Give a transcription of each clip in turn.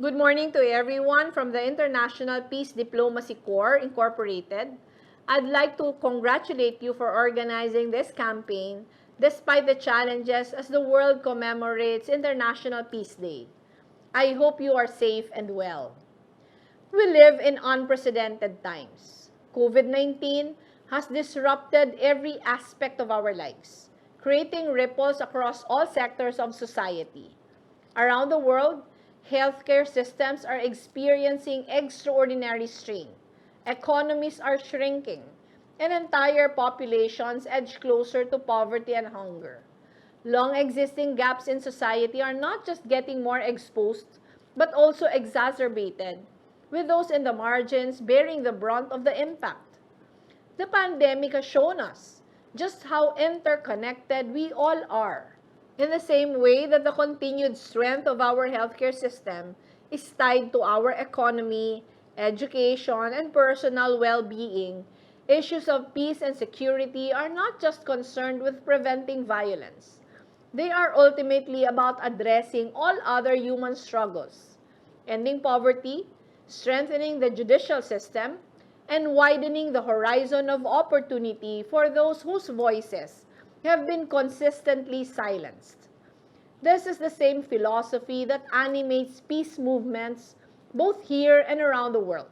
Good morning to everyone from the International Peace Diplomacy Corps, Incorporated. I'd like to congratulate you for organizing this campaign despite the challenges as the world commemorates International Peace Day. I hope you are safe and well. We live in unprecedented times. COVID-19 has disrupted every aspect of our lives, creating ripples across all sectors of society. Around the world, healthcare systems are experiencing extraordinary strain. Economies are shrinking, and entire populations edge closer to poverty and hunger. Long-existing gaps in society are not just getting more exposed, but also exacerbated, with those in the margins bearing the brunt of the impact. The pandemic has shown us just how interconnected we all are. In the same way that the continued strength of our healthcare system is tied to our economy, education, and personal well-being, issues of peace and security are not just concerned with preventing violence. They are ultimately about addressing all other human struggles, ending poverty, strengthening the judicial system, and widening the horizon of opportunity for those whose voices have been consistently silenced. This is the same philosophy that animates peace movements both here and around the world.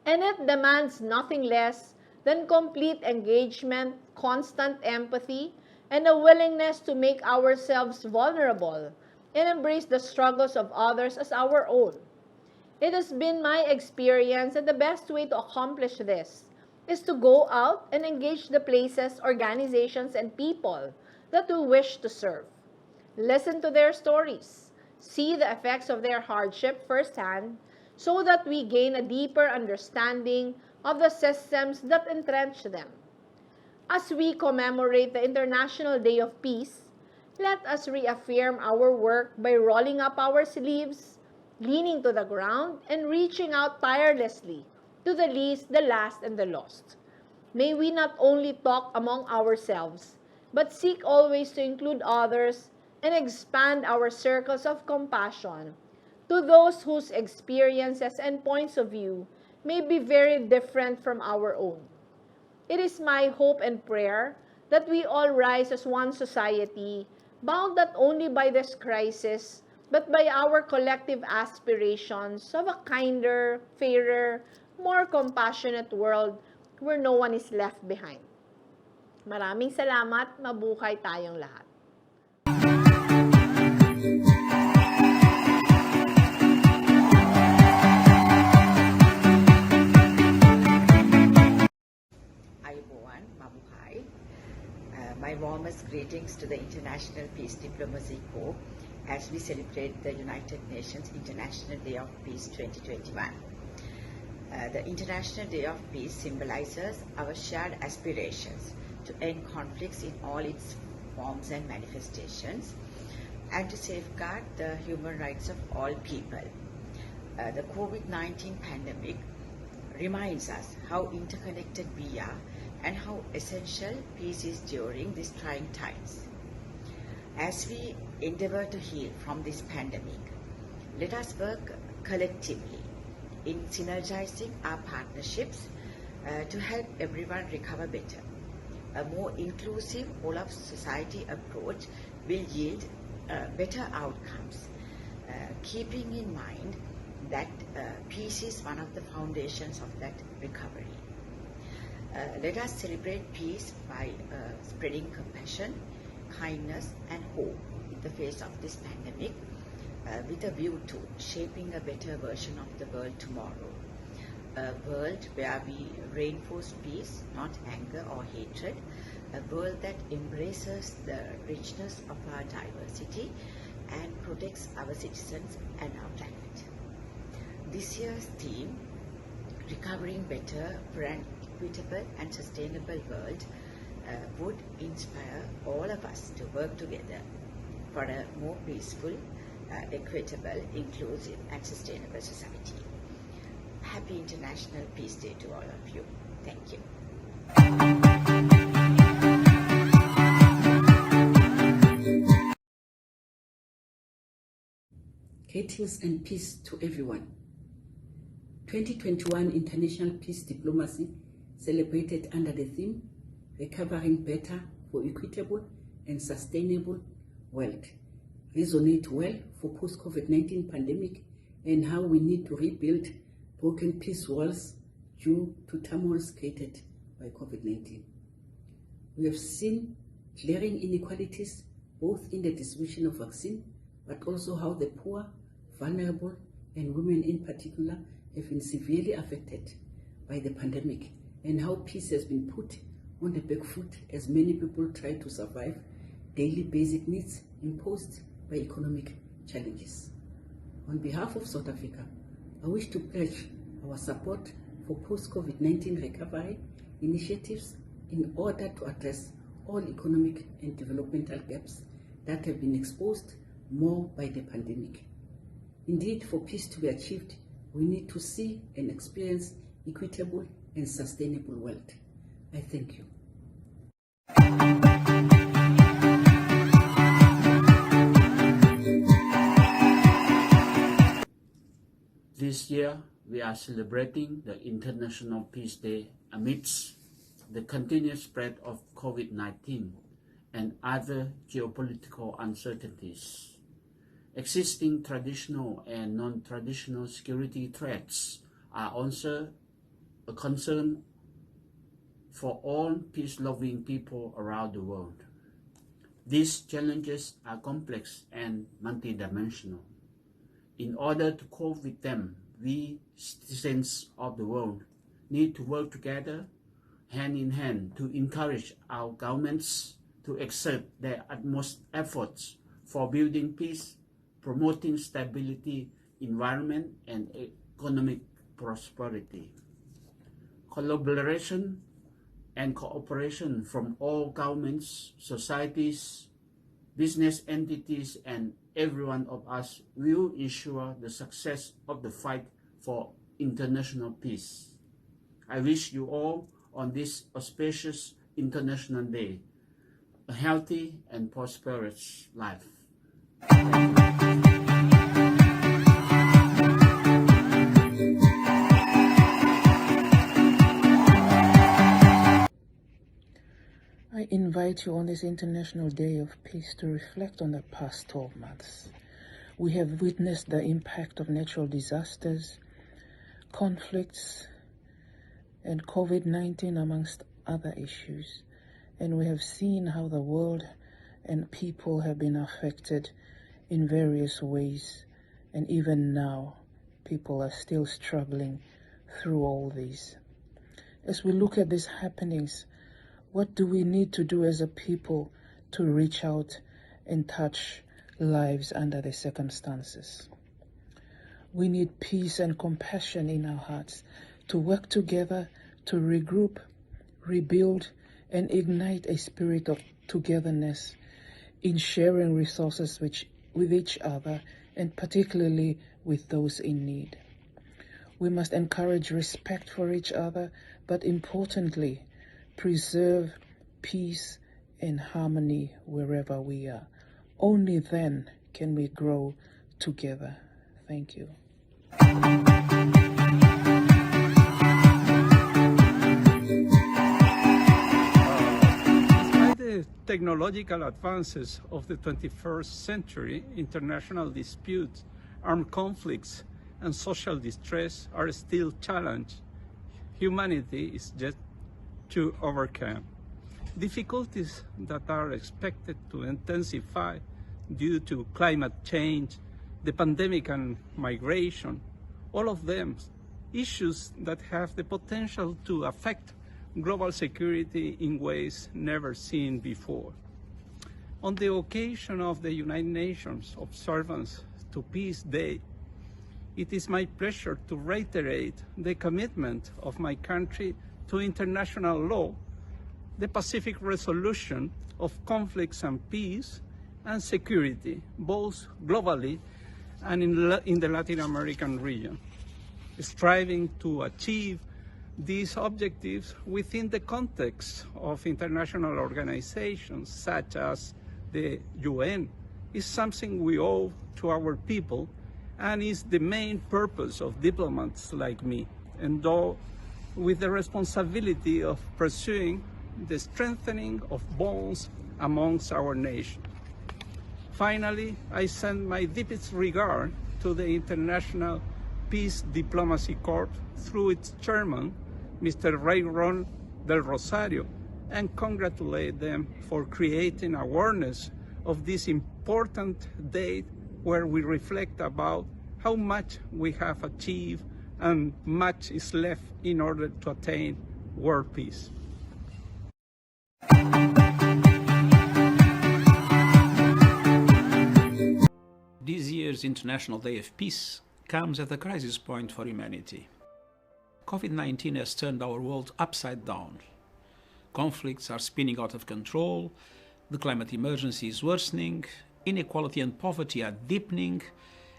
And it demands nothing less than complete engagement, constant empathy, and a willingness to make ourselves vulnerable and embrace the struggles of others as our own. It has been my experience that the best way to accomplish this is to go out and engage the places, organizations, and people that we wish to serve. Listen to their stories, see the effects of their hardship firsthand, so that we gain a deeper understanding of the systems that entrench them. As we commemorate the International Day of Peace, let us reaffirm our work by rolling up our sleeves, leaning to the ground, and reaching out tirelessly to the least, the last, and the lost. May we not only talk among ourselves, but seek always to include others and expand our circles of compassion to those whose experiences and points of view may be very different from our own. It is my hope and prayer that we all rise as one society, bound not only by this crisis, but by our collective aspirations of a kinder, fairer, more compassionate world where no one is left behind. Maraming salamat, mabuhay tayong lahat. Ayubowan, mabuhay. My warmest greetings to the International Peace Diplomacy Corps as we celebrate the United Nations International Day of Peace 2021. The International Day of Peace symbolizes our shared aspirations to end conflicts in all its forms and manifestations and to safeguard the human rights of all people. The COVID-19 pandemic reminds us how interconnected we are and how essential peace is during these trying times. As we endeavor to heal from this pandemic, let us work collectively in synergizing our partnerships to help everyone recover better. A more inclusive whole-of-society approach will yield better outcomes, keeping in mind that peace is one of the foundations of that recovery. Let us celebrate peace by spreading compassion, kindness, and hope in the face of this pandemic, with a view to shaping a better version of the world tomorrow. A world where we reinforce peace, not anger or hatred. A world that embraces the richness of our diversity and protects our citizens and our planet. This year's theme, Recovering Better for an Equitable and Sustainable World, would inspire all of us to work together for a more peaceful, equitable, inclusive, and sustainable society. Happy International Peace Day to all of you. Thank you. Greetings and peace to everyone. 2021 International Peace Diplomacy, celebrated under the theme Recovering Better for Equitable and Sustainable World, resonate well for post-COVID-19 pandemic and how we need to rebuild broken peace walls due to turmoils created by COVID-19. We have seen glaring inequalities both in the distribution of vaccine, but also how the poor, vulnerable, and women in particular have been severely affected by the pandemic, and how peace has been put on the back foot as many people try to survive daily basic needs imposed by economic challenges. On behalf of South Africa, I wish to pledge our support for post-COVID-19 recovery initiatives in order to address all economic and developmental gaps that have been exposed more by the pandemic. Indeed, for peace to be achieved, we need to see and experience equitable and sustainable world. I thank you. This year, we are celebrating the International Peace Day amidst the continued spread of COVID-19 and other geopolitical uncertainties. Existing traditional and non-traditional security threats are also a concern for all peace-loving people around the world. These challenges are complex and multidimensional. In order to cope with them, we, citizens of the world, need to work together, hand in hand, to encourage our governments to exert their utmost efforts for building peace, promoting stability, environment, and economic prosperity. Collaboration and cooperation from all governments, societies, business entities, and every one of us will ensure the success of the fight for international peace. I wish you all on this auspicious International Day a healthy and prosperous life. I invite you on this International Day of Peace to reflect on the past 12 months. We have witnessed the impact of natural disasters, conflicts, and COVID-19 amongst other issues. And we have seen how the world and people have been affected in various ways. And even now, people are still struggling through all these. As we look at these happenings, what do we need to do as a people to reach out and touch lives under the circumstances? We need peace and compassion in our hearts to work together to regroup, rebuild, and ignite a spirit of togetherness in sharing resources with each other, and particularly with those in need. We must encourage respect for each other, but importantly, preserve peace and harmony wherever we are. Only then can we grow together. Thank you. Despite the technological advances of the 21st century, international disputes, armed conflicts, and social distress are still challenged. Humanity is yet to overcome difficulties that are expected to intensify due to climate change, the pandemic, and migration. All of them issues that have the potential to affect global security in ways never seen before. On the occasion of the United Nations Observance to Peace Day, it is my pleasure to reiterate the commitment of my country to international law, the Pacific resolution of conflicts and peace, and security, both globally and in the Latin American region, striving to achieve these objectives within the context of international organizations such as the UN is something we owe to our people and is the main purpose of diplomats like me, and though with the responsibility of pursuing the strengthening of bonds amongst our nation. Finally, I send my deepest regard to the International Peace Diplomacy Corps through its chairman, Mr. Ron del Rosario, and congratulate them for creating awareness of this important date where we reflect about how much we have achieved and much is left in order to attain world peace. This year's International Day of Peace comes at a crisis point for humanity. COVID-19 has turned our world upside down. Conflicts are spinning out of control, the climate emergency is worsening, inequality and poverty are deepening,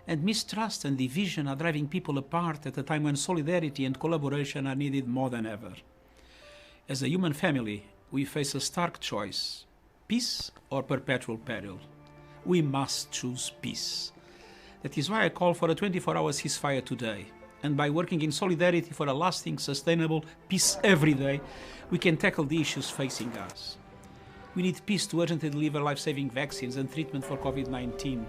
and mistrust and division are driving people apart at a time when solidarity and collaboration are needed more than ever. As a human family, we face a stark choice: peace or perpetual peril. We must choose peace. That is why I call for a 24-hour ceasefire today. And by working in solidarity for a lasting, sustainable peace every day, we can tackle the issues facing us. We need peace to urgently deliver life-saving vaccines and treatment for COVID-19.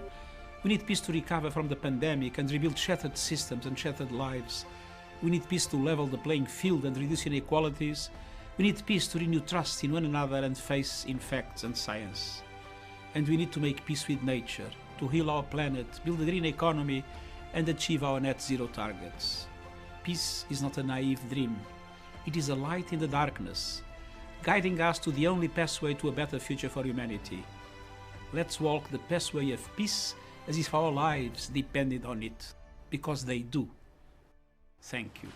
We need peace to recover from the pandemic and rebuild shattered systems and shattered lives. We need peace to level the playing field and reduce inequalities. We need peace to renew trust in one another and faith in facts and science. And we need to make peace with nature, to heal our planet, build a green economy, and achieve our net zero targets. Peace is not a naive dream. It is a light in the darkness, guiding us to the only pathway to a better future for humanity. Let's walk the pathway of peace as if our lives depended on it, because they do. Thank you.